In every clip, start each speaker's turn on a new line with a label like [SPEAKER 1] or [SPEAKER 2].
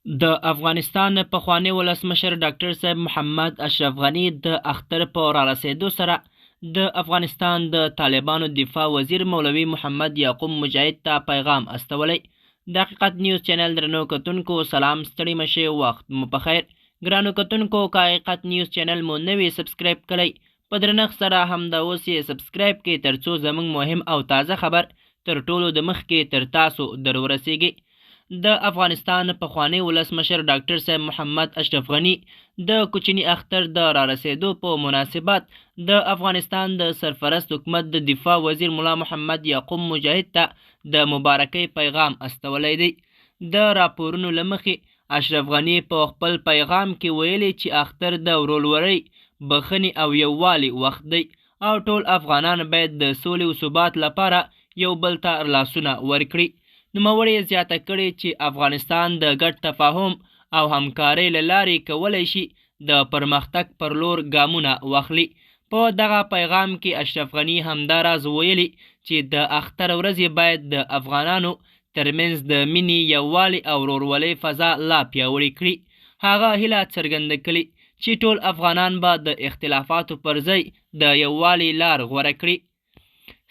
[SPEAKER 1] د افغانستان پخوانی ولسمشر ډاکټر صاحب محمد اشرف غني د اختر په رارسېدو سره د افغانستان د طالبانو دفاع وزیر مولوي محمد یعقوب مجاهد ته پیغام استولی. د حقیقت نیوز چینل درنو کتونکو سلام، ستړي مشئ، وخت مو پخیر. ګرانو کتونکو که حقیقت نیوز چینل مو نوی سبسکرایب کړئ، په درنښت سره همدا اوس یې سبسکرایب کړئ ترڅو زموږ مهم او تازه خبر تر ټولو د مخکې تر تاسو در ورسیږي. د افغانستان پخوانی ولسمشر ډاکټر صاحب محمد اشرف غني د کوچني اختر د رارسېدو په مناسبت د افغانستان د سرپرست حکومت د دفاع وزیر ملا محمد یعقوب مجاهد ته د مبارکۍ پیغام استولی دی. د راپورونو له مخې اشرف غني په خپل پیغام کې ویلي چې اختر د ورورولۍ، بخښنې او یووالي وخت دی او ټول افغانان باید د سولې او ثبات لپاره یو بل ته لاسونه ورکړي. نوموړي زیاته کړې چې افغانستان د ګډ تفاهم او همکارۍ له لارې کولی شي د پرمختګ پر لور ګامونه واخلي. په دغه پیغام کې اشرف غني همداراز ویلي چې د اختر ورځې باید د افغانانو ترمنځ د مینې، یووالي او ورورولۍ فضا لا پیاوړې کړي. هغه هیله څرګنده کړې چې ټول افغانان به د اختلافاتو پر ځای د یووالي لار غوره کړي.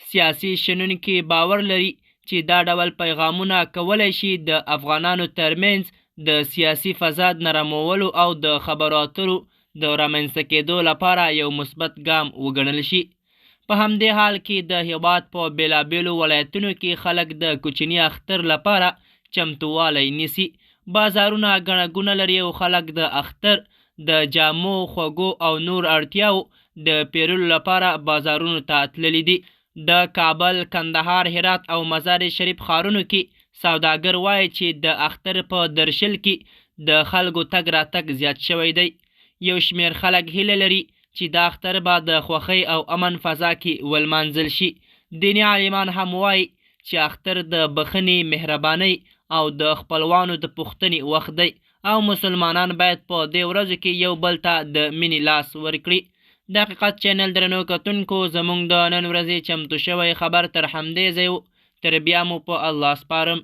[SPEAKER 1] سیاسي شنونکي باور لري چې دا ډول پیغامونه کولی شي د افغانانو ترمنځ د سیاسي فساد نرمولو او د خبرو اترو د رامنځته کېدو لپاره یو مثبت ګام وګڼل شي. په همدې حال کې د هېواد په بېلابېلو ولایتونو کې خلک د کوچني اختر لپاره چمتووالی نیسي. بازارونه ګڼه ګوڼه لري او خلک د اختر د جامو، خوږو او نور اړتیاو د پیرلو لپاره بازارونو ته تللي دي. د کابل، کندهار، هرات او مزار شریف ښارونو کې سوداګر وایي چې د اختر په درشل کې د خلکو تګ راتګ زیات شوی دی. یو شمېر خلک هیله لري چې د اختر به د خوښۍ او امن فضا کې ولمانځل شي. دیني عالمان هم وایي چې اختر د بخښنې، مهربانۍ او د خپلوانو د پوښتنې وخت دی او مسلمانان باید په دې ورځو کې یو بل ته د مینې لاس ورکړي. د حقیقت چینل درنو کتونکو زموږ د نن ورځې چمتو شوی خبر تر همدې ځای و. تر بیا مو په الله سپارم.